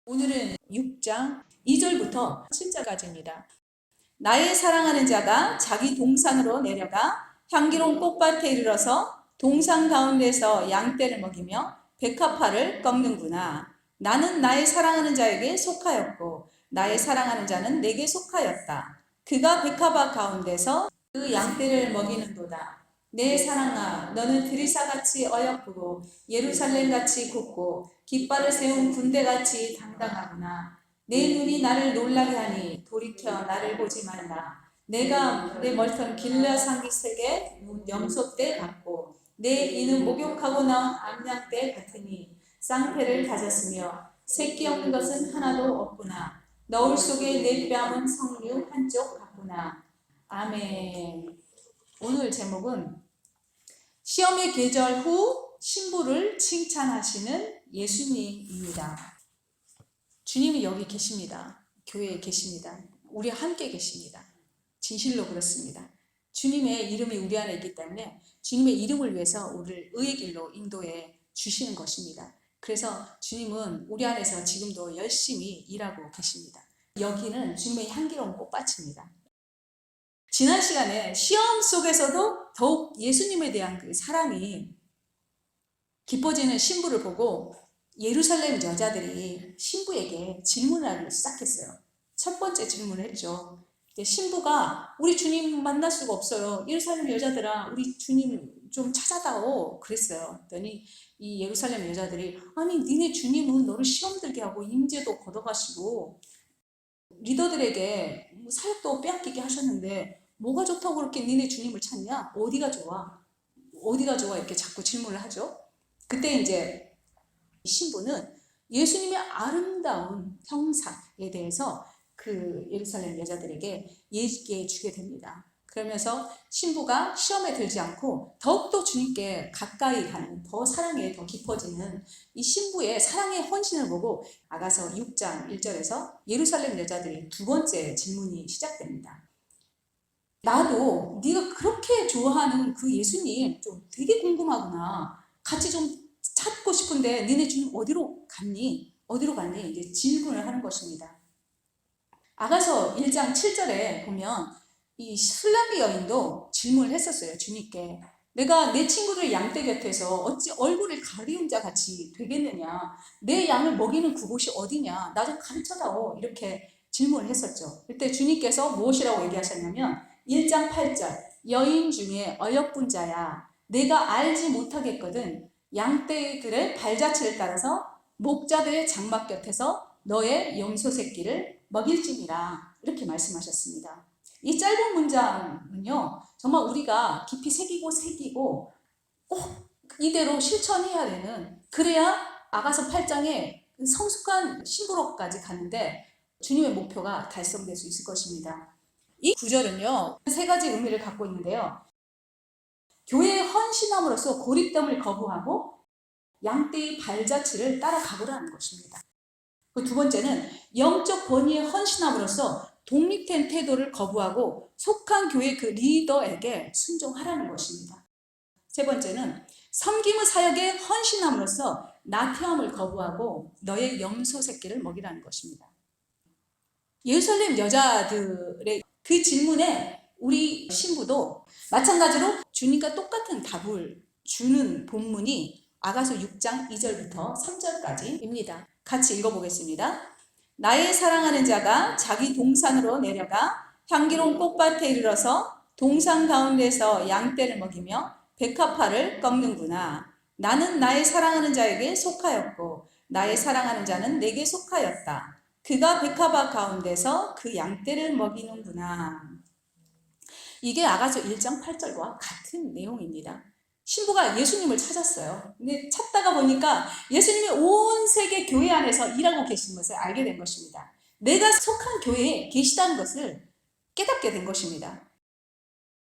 오늘은 6장 2절부터 7절까지입니다. 나의 사랑하는 자가 자기 동산으로 내려가 향기로운 꽃밭에 이르러서 동산 가운데서 양떼를 먹이며 백합화를 꺾는구나. 나는 나의 사랑하는 자에게 속하였고 나의 사랑하는 자는 내게 속하였다. 그가 백합화 가운데서 그 양떼를 먹이는도다. 내 사랑아, 너는 드리사같이 어여쁘고 예루살렘같이 곱고 깃발을 세운 군대같이 당당하구나. 내 눈이 나를 놀라게 하니 돌이켜 나를 보지 말라. 내가 내 머리털 길라 상기색의 염소떼 같고 내 이는 목욕하고 나온 암양떼 같으니 쌍패를 가졌으며 새끼 없는 것은 하나도 없구나. 너울 속에 내 뺨은 석류 한쪽 같구나. 아멘. 오늘 제목은 시험의 계절 후 신부를 칭찬하시는 예수님입니다. 주님이 여기 계십니다. 교회에 계십니다. 우리 함께 계십니다. 진실로 그렇습니다. 주님의 이름이 우리 안에 있기 때문에 주님의 이름을 위해서 우리를 의의 길로 인도해 주시는 것입니다. 그래서 주님은 우리 안에서 지금도 열심히 일하고 계십니다. 여기는 주님의 향기로운 꽃밭입니다. 지난 시간에 시험 속에서도 더욱 예수님에 대한 그 사랑이 깊어지는 신부를 보고 예루살렘 여자들이 신부에게 질문을 하기 시작했어요. 첫 번째 질문을 했죠. 신부가 우리 주님 만날 수가 없어요. 예루살렘 여자들아, 우리 주님 좀 찾아다오 그랬어요. 그랬더니 이 예루살렘 여자들이 아니 니네 주님은 너를 시험 들게 하고 임재도 걷어가시고 리더들에게 사역도 빼앗기게 하셨는데 뭐가 좋다고 그렇게 니네 주님을 찾냐? 어디가 좋아? 어디가 좋아? 이렇게 자꾸 질문을 하죠. 그때 이제 신부는 예수님의 아름다운 형상에 대해서 그 예루살렘 여자들에게 얘기해 주게 됩니다. 그러면서 신부가 시험에 들지 않고 더욱더 주님께 가까이 가는, 더 사랑에 더 깊어지는 이 신부의 사랑의 헌신을 보고 아가서 6장 1절에서 예루살렘 여자들이 두 번째 질문이 시작됩니다. 나도 네가 그렇게 좋아하는 그 예수님 좀 되게 궁금하구나. 같이 좀 찾고 싶은데 니네 주님 어디로 갔니? 어디로 갔니? 이제 질문을 하는 것입니다. 아가서 1장 7절에 보면 이 술람비 여인도 질문을 했었어요. 주님께. 내가 내 친구들 양떼 곁에서 어찌 얼굴을 가리운 자 같이 되겠느냐. 내 양을 먹이는 그곳이 어디냐. 나 좀 가르쳐다오. 이렇게 질문을 했었죠. 그때 주님께서 무엇이라고 얘기하셨냐면 1장 8절 여인 중에 어여쁜 자야. 내가 알지 못하겠거든. 양떼들의 발자취를 따라서 목자들의 장막 곁에서 너의 염소 새끼를 먹일지니라. 이렇게 말씀하셨습니다. 이 짧은 문장은요, 정말 우리가 깊이 새기고 꼭 이대로 실천해야 되는, 그래야 아가서 8장에 성숙한 신부로까지 가는데 주님의 목표가 달성될 수 있을 것입니다. 이 구절은요, 세 가지 의미를 갖고 있는데요. 교회의 헌신함으로써 고립됨을 거부하고 양떼의 발자취를 따라가보라는 것입니다. 그 두 번째는 영적 권위의 헌신함으로써 독립된 태도를 거부하고 속한 교회 그 리더에게 순종하라는 것입니다. 세 번째는 섬김의 사역에 헌신함으로써 나태함을 거부하고 너의 염소 새끼를 먹이라는 것입니다. 예루살렘 여자들의 그 질문에 우리 신부도 마찬가지로 주님과 똑같은 답을 주는 본문이 아가서 6장 2절부터 3절까지입니다. 같이 읽어보겠습니다. 나의 사랑하는 자가 자기 동산으로 내려가 향기로운 꽃밭에 이르러서 동산 가운데서 양떼를 먹이며 백합화를 꺾는구나. 나는 나의 사랑하는 자에게 속하였고 나의 사랑하는 자는 내게 속하였다. 그가 백합화 가운데서 그 양떼를 먹이는구나. 이게 아가서 1장 8절과 같은 내용입니다. 신부가 예수님을 찾았어요. 근데 찾다가 보니까 예수님이 온 세계 교회 안에서 일하고 계신 것을 알게 된 것입니다. 내가 속한 교회에 계시다는 것을 깨닫게 된 것입니다.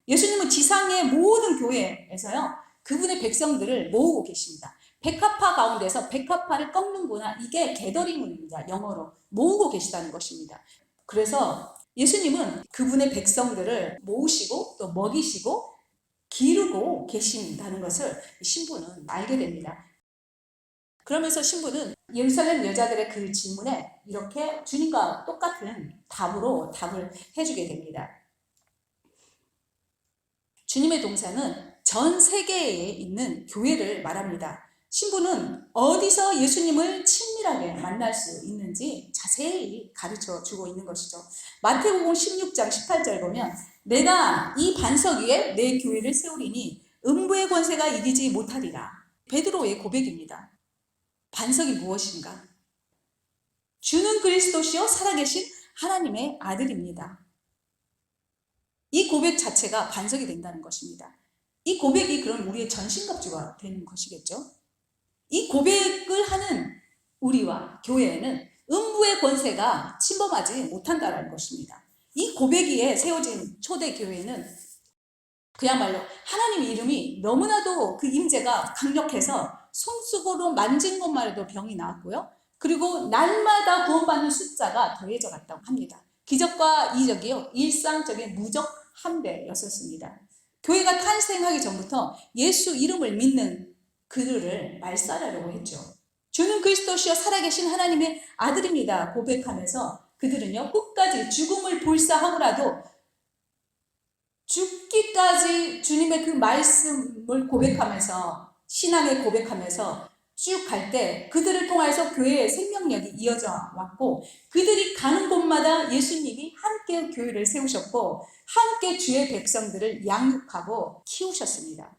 예수님은 지상의 모든 교회에서요, 그분의 백성들을 모으고 계십니다. 백합화 가운데서 백합화를 꺾는구나. 이게 게더링입니다. 영어로. 모으고 계시다는 것입니다. 그래서 예수님은 그분의 백성들을 모으시고 또 먹이시고 기르고 계신다는 것을 신부는 알게 됩니다. 그러면서 신부는 예루살렘 여자들의 그 질문에 이렇게 주님과 똑같은 답으로 답을 해주게 됩니다. 주님의 동사는 전 세계에 있는 교회를 말합니다. 신부는 어디서 예수님을 친밀하게 만날 수 있는지 자세히 가르쳐 주고 있는 것이죠. 마태복음 16장 18절 보면 내가 이 반석 위에 내 교회를 세우리니 음부의 권세가 이기지 못하리라. 베드로의 고백입니다. 반석이 무엇인가? 주는 그리스도시요 살아계신 하나님의 아들입니다. 이 고백 자체가 반석이 된다는 것입니다. 이 고백이 그럼 우리의 전신갑주가 되는 것이겠죠. 이 고백을 하는 우리와 교회에는 음부의 권세가 침범하지 못한다는 것입니다. 이 고백에 세워진 초대교회는 그야말로 하나님의 이름이 너무나도 그 임재가 강력해서 손수고로 만진 것만 해도 병이 나았고요. 그리고 날마다 구원받는 숫자가 더해져 갔다고 합니다. 기적과 이적이요, 일상적인 무적 함대였었습니다. 교회가 탄생하기 전부터 예수 이름을 믿는 그들을 말살하려고 했죠. 주는 그리스도시여 살아계신 하나님의 아들입니다 고백하면서 그들은요 끝까지 죽음을 불사하고라도 죽기까지 주님의 그 말씀을 고백하면서 신앙을 고백하면서 쭉 갈 때 그들을 통해서 교회의 생명력이 이어져 왔고 그들이 가는 곳마다 예수님이 함께 교회를 세우셨고 함께 주의 백성들을 양육하고 키우셨습니다.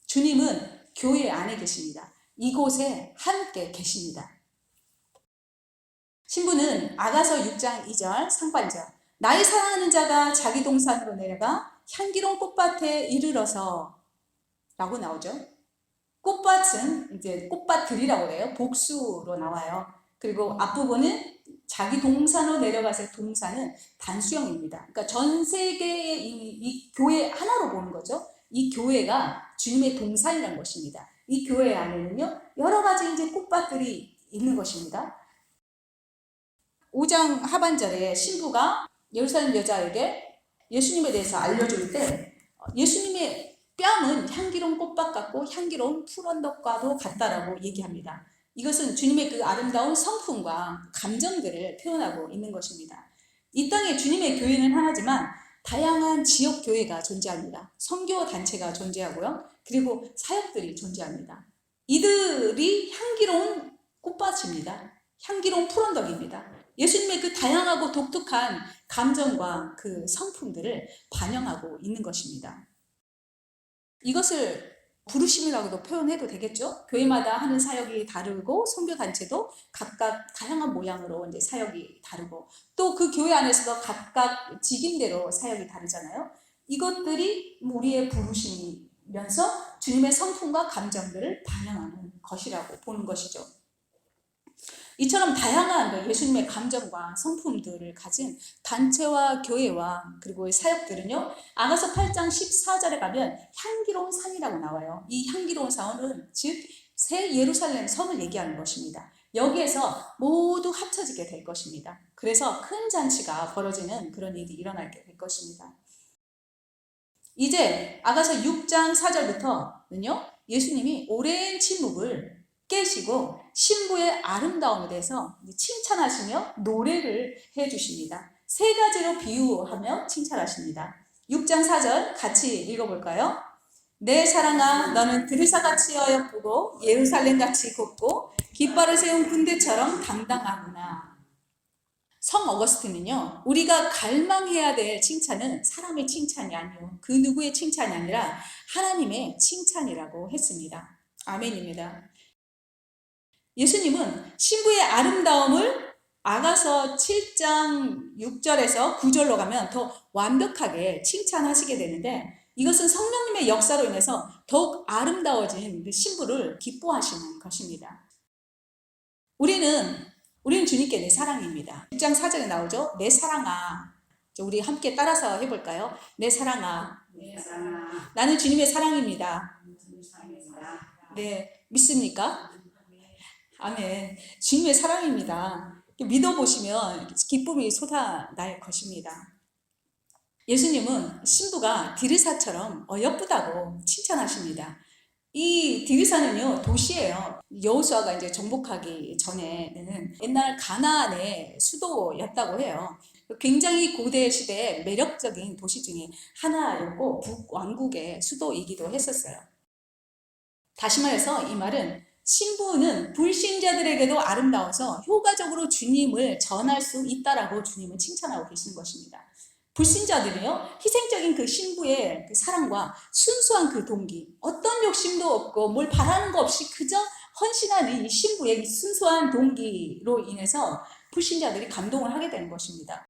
주님은 교회 안에 계십니다. 이곳에 함께 계십니다. 신부는 아가서 6장 2절 상반절 나의 사랑하는 자가 자기 동산으로 내려가 향기로운 꽃밭에 이르러서 라고 나오죠. 꽃밭은 이제 꽃밭들이라고 해요. 복수로 나와요. 그리고 앞부분은 자기 동산으로 내려가서 동산은 단수형입니다. 그러니까 전 세계의 이 교회 하나로 보는 거죠. 이 교회가 주님의 동산이라는 것입니다. 이 교회 안에는요 여러 가지 이제 꽃밭들이 있는 것입니다. 5장 하반절에 신부가 예루살렘 여자에게 예수님에 대해서 알려줄 때 예수님의 뺨은 향기로운 꽃밭 같고 향기로운 푸른 언덕과도 같다라고 얘기합니다. 이것은 주님의 그 아름다운 성품과 감정들을 표현하고 있는 것입니다. 이 땅에 주님의 교회는 하나지만 다양한 지역 교회가 존재합니다. 선교 단체가 존재하고요. 그리고 사역들이 존재합니다. 이들이 향기로운 꽃밭입니다. 향기로운 푸른 언덕입니다. 예수님의 그 다양하고 독특한 감정과 그 성품들을 반영하고 있는 것입니다. 이것을 부르심이라고도 표현해도 되겠죠? 교회마다 하는 사역이 다르고 선교단체도 각각 다양한 모양으로 이제 사역이 다르고 또 그 교회 안에서도 각각 직임대로 사역이 다르잖아요. 이것들이 우리의 부르심이면서 주님의 성품과 감정들을 반영하는 것이라고 보는 것이죠. 이처럼 다양한 예수님의 감정과 성품들을 가진 단체와 교회와 그리고 사역들은요 아가서 8장 14절에 가면 향기로운 산이라고 나와요. 이 향기로운 산은 즉 새 예루살렘 성을 얘기하는 것입니다. 여기에서 모두 합쳐지게 될 것입니다. 그래서 큰 잔치가 벌어지는 그런 일이 일어나게 될 것입니다. 이제 아가서 6장 4절부터는요 예수님이 오랜 침묵을 깨시고 신부의 아름다움에 대해서 칭찬하시며 노래를 해주십니다. 세 가지로 비유하며 칭찬하십니다. 6장 4절 같이 읽어볼까요? 내 사랑아 너는 드르사같이 어여쁘고 예루살렘같이 곱고 깃발을 세운 군대처럼 당당하구나. 성 어거스틴은요 우리가 갈망해야 될 칭찬은 사람의 칭찬이 아니요 그 누구의 칭찬이 아니라 하나님의 칭찬이라고 했습니다. 아멘입니다. 예수님은 신부의 아름다움을 아가서 7장 6절에서 9절로 가면 더 완벽하게 칭찬하시게 되는데 이것은 성령님의 역사로 인해서 더욱 아름다워진 그 신부를 기뻐하시는 것입니다. 우리는 주님께 내 사랑입니다. 6장 4절에 나오죠. 내 사랑아. 우리 함께 따라서 해볼까요? 내 사랑아. 나는 주님의 사랑입니다. 네, 믿습니까? 아멘. 주님의 사랑입니다. 믿어보시면 기쁨이 솟아날 것입니다. 예수님은 신부가 디르사처럼 예쁘다고 칭찬하십니다. 이 디르사는요 도시예요. 여호수아가 이제 정복하기 전에는 옛날 가나안의 수도였다고 해요. 굉장히 고대 시대의 매력적인 도시 중에 하나였고 북왕국의 수도이기도 했었어요. 다시 말해서 이 말은 신부는 불신자들에게도 아름다워서 효과적으로 주님을 전할 수 있다라고 주님은 칭찬하고 계시는 것입니다. 불신자들이요, 희생적인 그 신부의 그 사랑과 순수한 그 동기, 어떤 욕심도 없고 뭘 바라는 거 없이 그저 헌신하는 이 신부의 순수한 동기로 인해서 불신자들이 감동을 하게 되는 것입니다.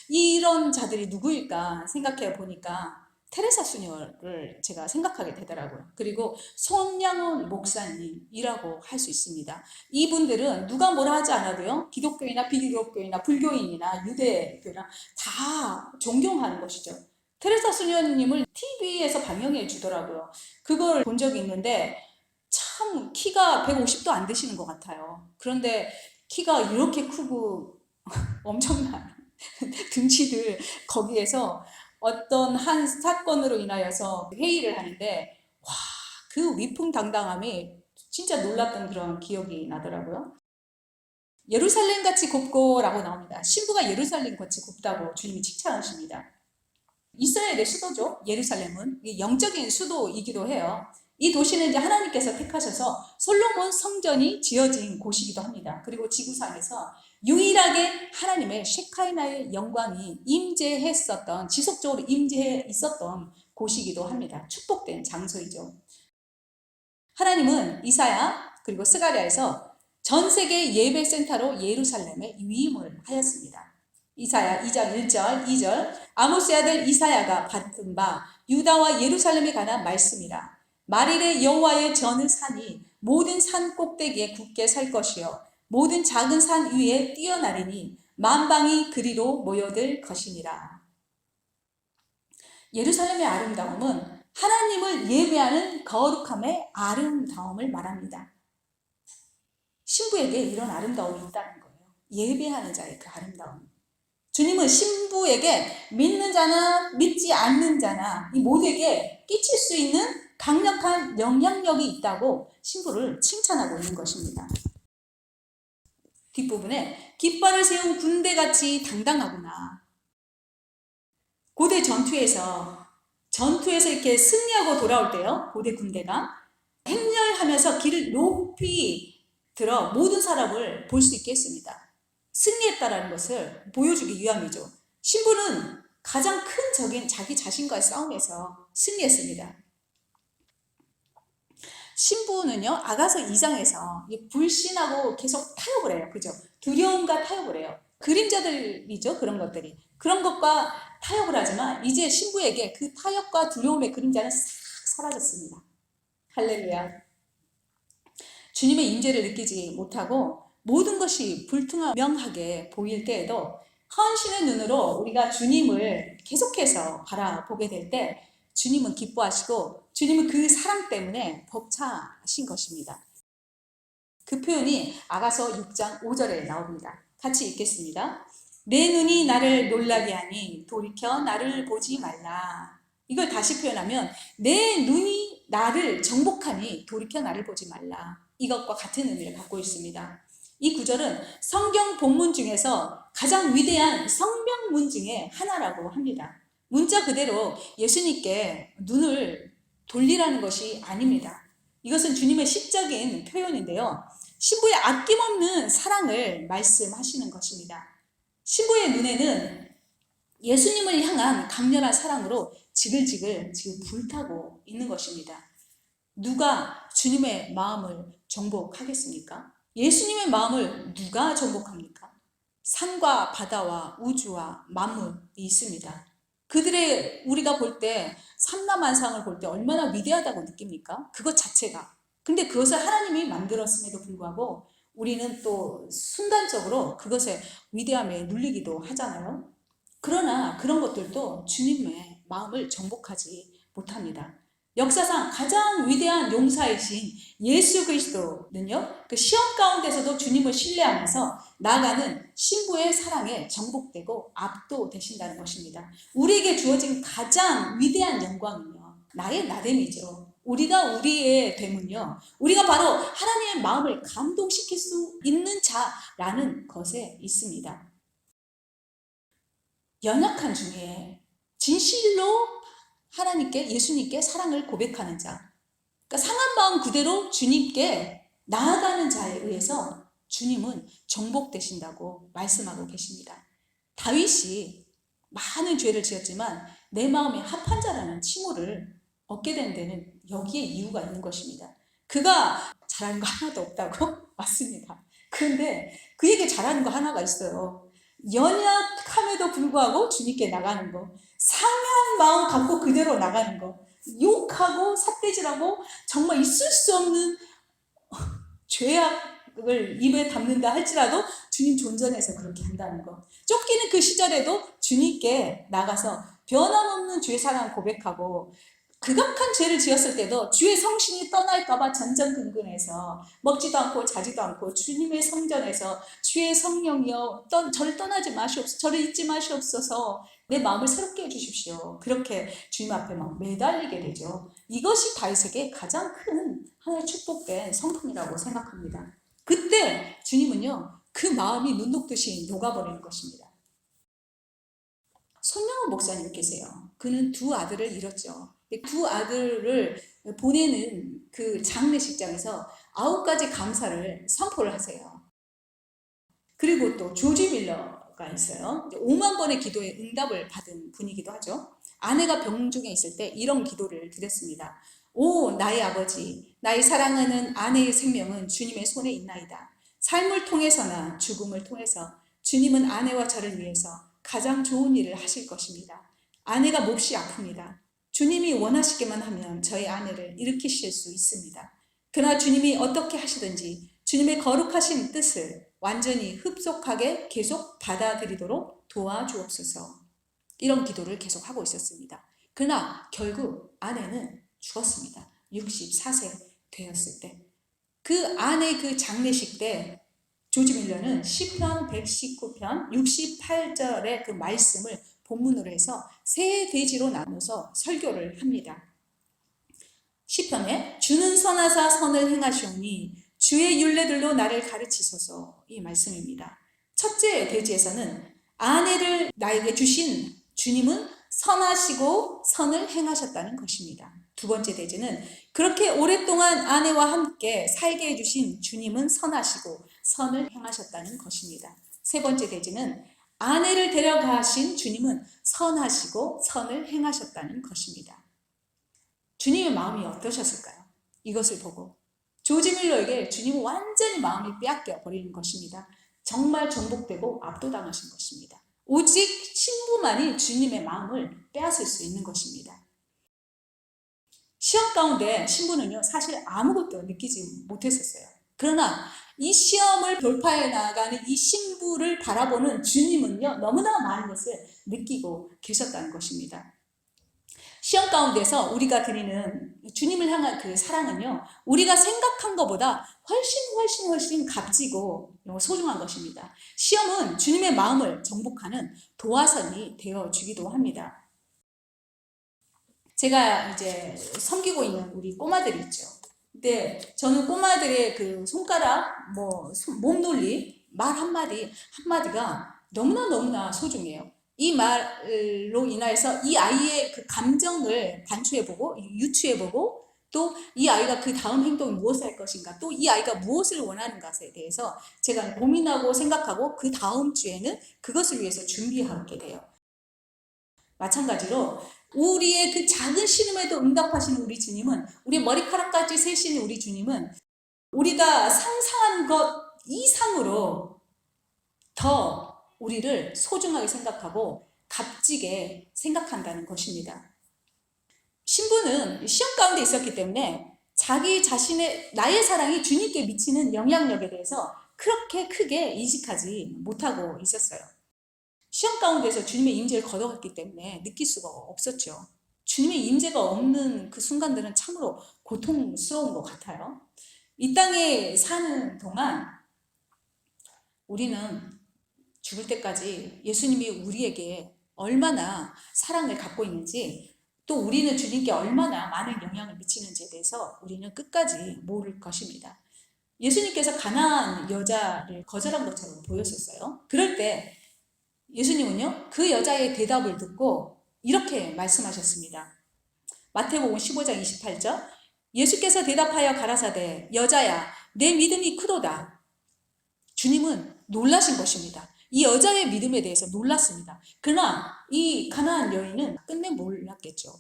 이런 자들이 누구일까 생각해 보니까 테레사 수녀를 제가 생각하게 되더라고요. 그리고 손양훈 목사님이라고 할 수 있습니다. 이분들은 누가 뭐라 하지 않아도요, 기독교인이나 비기독교인이나 불교인이나 유대교나 다 존경하는 것이죠. 테레사 수녀님을 TV에서 방영해 주더라고요. 그걸 본 적이 있는데 참 키가 150도 안 되시는 것 같아요. 그런데 키가 이렇게 크고 엄청난 등치들 거기에서 어떤 한 사건으로 인하여서 회의를 하는데 와, 그 위풍당당함이 진짜 놀랐던 그런 기억이 나더라고요. 예루살렘같이 곱고라고 나옵니다. 신부가 예루살렘같이 곱다고 주님이 칭찬하십니다. 이스라엘의 수도죠. 예루살렘은 영적인 수도이기도 해요. 이 도시는 이제 하나님께서 택하셔서 솔로몬 성전이 지어진 곳이기도 합니다. 그리고 지구상에서 유일하게 하나님의 셰카이나의 영광이 임재했었던, 지속적으로 임재해 있었던 곳이기도 합니다. 축복된 장소이죠. 하나님은 이사야 그리고 스가랴에서 전 세계 예배센터로 예루살렘에 위임을 하였습니다. 이사야 2장 1절 2절 아모스의 아들 이사야가 받은 바 유다와 예루살렘에 관한 말씀이라. 만일에 여호와의 저는 산이 모든 산 꼭대기에 굳게 살 것이요 모든 작은 산 위에 뛰어나리니 만방이 그리로 모여들 것이니라. 예루살렘의 아름다움은 하나님을 예배하는 거룩함의 아름다움을 말합니다. 신부에게 이런 아름다움이 있다는 거예요. 예배하는 자의 그 아름다움. 주님은 신부에게 믿는 자나 믿지 않는 자나 이 모두에게 끼칠 수 있는 강력한 영향력이 있다고 신부를 칭찬하고 있는 것입니다. 뒷부분에 깃발을 세운 군대같이 당당하구나. 고대 전투에서 이렇게 승리하고 돌아올 때요, 고대 군대가 행렬하면서 길을 높이 들어 모든 사람을 볼 수 있게 했습니다. 승리했다라는 것을 보여주기 위함이죠. 신부는 가장 큰 적인 자기 자신과의 싸움에서 승리했습니다. 신부는요, 아가서 2장에서 불신하고 계속 타협을 해요. 그죠? 두려움과 타협을 해요. 그림자들이죠, 그런 것들이. 그런 것과 타협을 하지만 이제 신부에게 그 타협과 두려움의 그림자는 싹 사라졌습니다. 할렐루야. 주님의 임재를 느끼지 못하고 모든 것이 불투명하게 보일 때에도 헌신의 눈으로 우리가 주님을 계속해서 바라보게 될 때 주님은 기뻐하시고 주님은 그 사랑 때문에 벅차신 것입니다. 그 표현이 아가서 6장 5절에 나옵니다. 같이 읽겠습니다. 내 눈이 나를 놀라게 하니 돌이켜 나를 보지 말라. 이걸 다시 표현하면 내 눈이 나를 정복하니 돌이켜 나를 보지 말라. 이것과 같은 의미를 갖고 있습니다. 이 구절은 성경 본문 중에서 가장 위대한 성명문 중에 하나라고 합니다. 문자 그대로 예수님께 눈을 돌리라는 것이 아닙니다. 이것은 주님의 시적인 표현인데요. 신부의 아낌없는 사랑을 말씀하시는 것입니다. 신부의 눈에는 예수님을 향한 강렬한 사랑으로 지글지글 지금 불타고 있는 것입니다. 누가 주님의 마음을 정복하겠습니까? 예수님의 마음을 누가 정복합니까? 산과 바다와 우주와 만물이 있습니다. 그들의 우리가 볼 때 삼라만상을 볼 때 얼마나 위대하다고 느낍니까? 그것 자체가. 근데 그것을 하나님이 만들었음에도 불구하고 우리는 또 순간적으로 그것의 위대함에 눌리기도 하잖아요. 그러나 그런 것들도 주님의 마음을 정복하지 못합니다. 역사상 가장 위대한 용사이신 예수 그리스도는요, 그 시험 가운데서도 주님을 신뢰하면서 나아가는 신부의 사랑에 정복되고 압도되신다는 것입니다. 우리에게 주어진 가장 위대한 영광은요, 나의 나됨이죠. 우리가 우리의 됨은요, 우리가 바로 하나님의 마음을 감동시킬 수 있는 자라는 것에 있습니다. 연약한 중에 진실로 하나님께, 예수님께 사랑을 고백하는 자, 그러니까 상한 마음 그대로 주님께 나아가는 자에 의해서 주님은 정복되신다고 말씀하고 계십니다. 다윗이 많은 죄를 지었지만 내 마음에 합한 자라는 칭호를 얻게 된 데는 여기에 이유가 있는 것입니다. 그가 잘하는 거 하나도 없다고? 맞습니다. 그런데 그에게 잘하는 거 하나가 있어요. 연약함에도 불구하고 주님께 나가는 거, 상한 마음 갖고 그대로 나가는 거, 욕하고 삿대질하고 정말 있을 수 없는 죄악을 입에 담는다 할지라도 주님 존전해서 그렇게 한다는 거. 쫓기는 그 시절에도 주님께 나가서 변함없는 죄사랑 고백하고, 극악한 죄를 지었을 때도 주의 성신이 떠날까봐 전전긍긍해서 먹지도 않고 자지도 않고 주님의 성전에서 주의 성령이여 저를 떠나지 마시옵소서, 저를 잊지 마시옵소서, 내 마음을 새롭게 해주십시오. 그렇게 주님 앞에 막 매달리게 되죠. 이것이 다윗에게 가장 큰 하나의 축복된 성품이라고 생각합니다. 그때 주님은요, 그 마음이 눈 녹듯이 녹아버리는 것입니다. 손영훈 목사님 계세요. 그는 두 아들을 잃었죠. 두 아들을 보내는 그 장례식장에서 9가지 감사를 선포를 하세요. 그리고 또 조지 밀러가 있어요. 5만 번의 기도에 응답을 받은 분이기도 하죠. 아내가 병중에 있을 때 이런 기도를 드렸습니다. 오 나의 아버지, 나의 사랑하는 아내의 생명은 주님의 손에 있나이다. 삶을 통해서나 죽음을 통해서 주님은 아내와 저를 위해서 가장 좋은 일을 하실 것입니다. 아내가 몹시 아픕니다. 주님이 원하시기만 하면 저희 아내를 일으키실 수 있습니다. 그러나 주님이 어떻게 하시든지 주님의 거룩하신 뜻을 완전히 흡속하게 계속 받아들이도록 도와주옵소서. 이런 기도를 계속 하고 있었습니다. 그러나 결국 아내는 죽었습니다. 64세 되었을 때. 그 아내 그 장례식 때 조지 밀러는 시편 119편 68절의 그 말씀을 본문으로 해서 세 대지로 나눠서 설교를 합니다. 시편에 주는 선하사 선을 행하시오니 주의 율례들로 나를 가르치소서, 이 말씀입니다. 첫째 대지에서는 아내를 나에게 주신 주님은 선하시고 선을 행하셨다는 것입니다. 두 번째 대지는 그렇게 오랫동안 아내와 함께 살게 해주신 주님은 선하시고 선을 행하셨다는 것입니다. 세 번째 대지는 아내를 데려가신 주님은 선하시고 선을 행하셨다는 것입니다. 주님의 마음이 어떠셨을까요? 이것을 보고 조지 밀러에게 주님은 완전히 마음이 빼앗겨 버리는 것입니다. 정말 정복되고 압도당하신 것입니다. 오직 신부만이 주님의 마음을 빼앗을 수 있는 것입니다. 시험 가운데 신부는요, 사실 아무것도 느끼지 못했었어요. 그러나 이 시험을 돌파해 나가는 이 신부를 바라보는 주님은요, 너무나 많은 것을 느끼고 계셨다는 것입니다. 시험 가운데서 우리가 드리는 주님을 향한 그 사랑은요, 우리가 생각한 것보다 훨씬 값지고 소중한 것입니다. 시험은 주님의 마음을 정복하는 도화선이 되어주기도 합니다. 제가 이제 섬기고 있는 우리 꼬마들이 있죠. 근데 저는 꼬마들의 그 손가락, 몸놀리, 말 한마디가 너무나 소중해요. 이 말로 인해서 이 아이의 그 감정을 반추해보고, 유추해보고, 또 이 아이가 그 다음 행동이 무엇을 할 것인가, 또 이 아이가 무엇을 원하는 것에 대해서 제가 고민하고 생각하고 그 다음 주에는 그것을 위해서 준비하게 돼요. 마찬가지로 우리의 그 작은 신음에도 응답하시는 우리 주님은, 우리 머리카락까지 세시는 우리 주님은 우리가 상상한 것 이상으로 더 우리를 소중하게 생각하고 값지게 생각한다는 것입니다. 신부는 시험 가운데 있었기 때문에 자기 자신의 나의 사랑이 주님께 미치는 영향력에 대해서 그렇게 크게 인식하지 못하고 있었어요. 시험 가운데서 주님의 임재를 거둬갔기 때문에 느낄 수가 없었죠. 주님의 임재가 없는 그 순간들은 참으로 고통스러운 것 같아요. 이 땅에 사는 동안 우리는 죽을 때까지 예수님이 우리에게 얼마나 사랑을 갖고 있는지 또 우리는 주님께 얼마나 많은 영향을 미치는지에 대해서 우리는 끝까지 모를 것입니다. 예수님께서 가나안 여자를 거절한 것처럼 보였었어요. 그럴 때 예수님은요, 그 여자의 대답을 듣고 이렇게 말씀하셨습니다. 마태복음 15장 28절, 예수께서 대답하여 가라사대 여자야 내 믿음이 크도다. 주님은 놀라신 것입니다. 이 여자의 믿음에 대해서 놀랐습니다. 그러나 이 가나안 여인은 끝내 몰랐겠죠.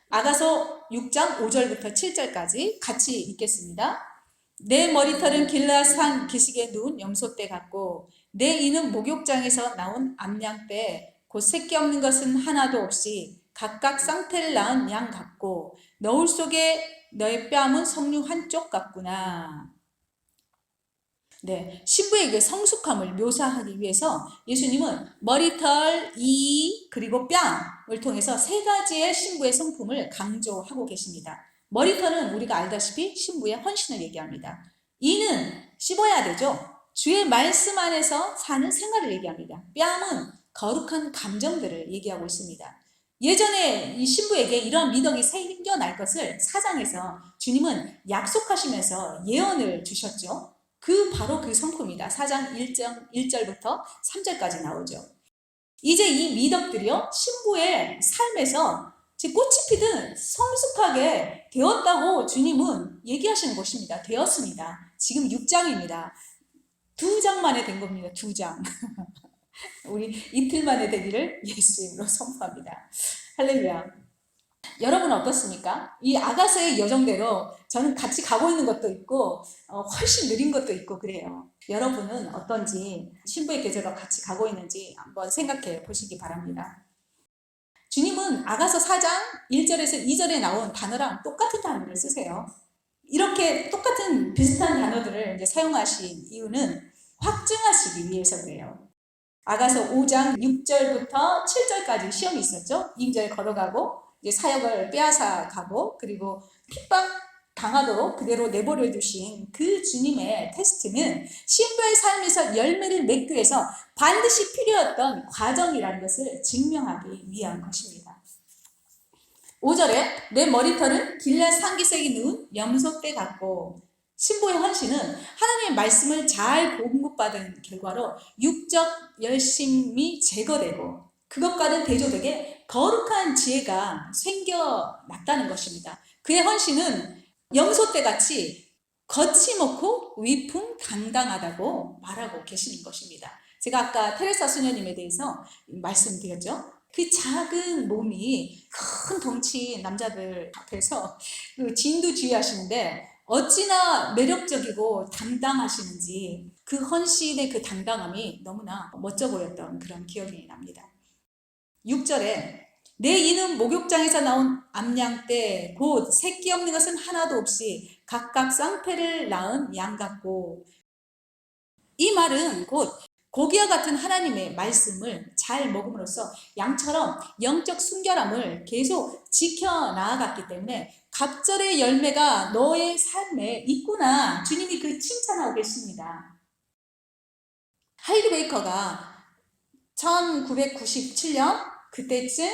아가서 6장 5절부터 7절까지 같이 읽겠습니다. 내 머리털은 길라산 기슭에 누운 염소떼 같고 내 이는 목욕장에서 나온 암양떼 곧 새끼 없는 것은 하나도 없이 각각 쌍태를 낳은 양 같고 너울 속에 너의 뺨은 석류 한쪽 같구나. 네, 신부에게 성숙함을 묘사하기 위해서 예수님은 머리털, 이, 그리고 뺨을 통해서 세 가지의 신부의 성품을 강조하고 계십니다. 머리털은 우리가 알다시피 신부의 헌신을 얘기합니다. 이는 씹어야 되죠. 주의 말씀 안에서 사는 생활을 얘기합니다. 뺨은 거룩한 감정들을 얘기하고 있습니다. 예전에 이 신부에게 이런 미덕이 생겨날 것을 4장에서 주님은 약속하시면서 예언을 주셨죠. 바로 그 성품이다. 4장 1절부터 3절까지 나오죠. 이제 이 미덕들이요, 신부의 삶에서 꽃이 피든 성숙하게 되었다고 주님은 얘기하시는 것입니다. 되었습니다. 지금 6장입니다. 2장 만에 된 겁니다. 2장. 우리 이틀 만에 되기를 예수 이름으로 선포합니다. 할렐루야. 여러분 어떻습니까? 이 아가서의 여정대로 저는 같이 가고 있는 것도 있고 훨씬 느린 것도 있고 그래요. 여러분은 어떤지 신부의 계절과 같이 가고 있는지 한번 생각해 보시기 바랍니다. 주님은 아가서 4장 1절에서 2절에 나온 단어랑 똑같은 단어를 쓰세요. 이렇게 똑같은 비슷한 단어들을 이제 사용하신 이유는 확증하시기 위해서 그래요. 아가서 5장 6절부터 7절까지 시험이 있었죠. 임절 걸어가고 이제 사역을 빼앗아 가고 그리고 핍박 당하도록 그대로 내버려 두신 그 주님의 테스트는 신부의 삶에서 열매를 맺기 위해서 반드시 필요했던 과정이라는 것을 증명하기 위한 것입니다. 5절에 내 머리털은 길라 상기색이 누운 염소떼 같고, 신부의 헌신은 하나님의 말씀을 잘 공급받은 결과로 육적 열심이 제거되고 그것과는 대조되게 거룩한 지혜가 생겨났다는 것입니다. 그의 헌신은 염소떼같이 거침없고 위풍당당하다고 말하고 계시는 것입니다. 제가 아까 테레사 수녀님에 대해서 말씀드렸죠. 그 작은 몸이 큰 덩치 남자들 앞에서 진두지휘하시는데 어찌나 매력적이고 당당하시는지 그 헌신의 그 당당함이 너무나 멋져 보였던 그런 기억이 납니다. 6절에 내 이는 목욕장에서 나온 암양떼 곧 새끼 없는 것은 하나도 없이 각각 쌍패를 낳은 양 같고, 이 말은 곧 고기와 같은 하나님의 말씀을 잘 먹음으로써 양처럼 영적 순결함을 계속 지켜나아갔기 때문에 갑절의 열매가 너의 삶에 있구나, 주님이 그 칭찬하고 계십니다. 하이드 베이커가 1997년 그때쯤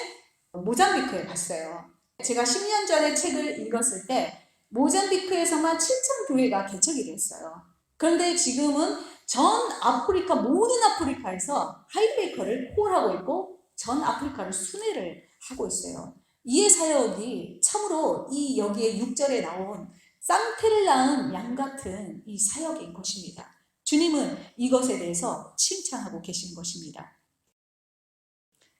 모잠비크에 갔어요. 제가 10년 전에 책을 읽었을 때 모잠비크에서만 7천 교회가 개척이 됐어요. 그런데 지금은 전 아프리카, 모든 아프리카에서 하이드 베이커를 콜하고 있고 전 아프리카를 순회를 하고 있어요. 이의 사역이 참으로 이 여기에 6절에 나온 쌍태를 낳은 양 같은 이 사역인 것입니다. 주님은 이것에 대해서 칭찬하고 계신 것입니다.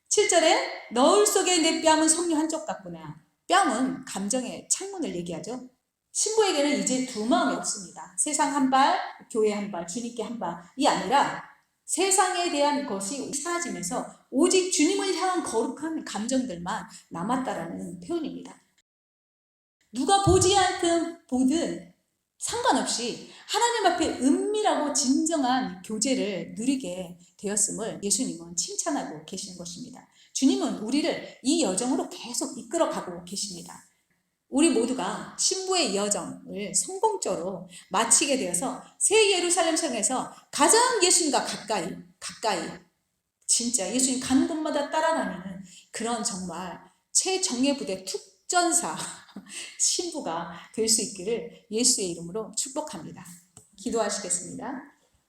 7절에 너울 속에 내 뺨은 석류 한쪽 같구나. 뺨은 감정의 창문을 얘기하죠. 신부에게는 이제 두 마음이 없습니다. 세상 한 발, 교회 한 발, 주님께 한 발이 아니라 세상에 대한 것이 사라지면서 오직 주님을 향한 거룩한 감정들만 남았다라는 표현입니다. 누가 보지 않든 보든 상관없이 하나님 앞에 은밀하고 진정한 교제를 누리게 되었음을 예수님은 칭찬하고 계시는 것입니다. 주님은 우리를 이 여정으로 계속 이끌어가고 계십니다. 우리 모두가 신부의 여정을 성공적으로 마치게 되어서 새 예루살렘 성에서 가장 예수님과 가까이 진짜 예수님 가는 곳마다 따라다니는 그런 정말 최정예부대 특전사 신부가 될 수 있기를 예수의 이름으로 축복합니다. 기도하시겠습니다.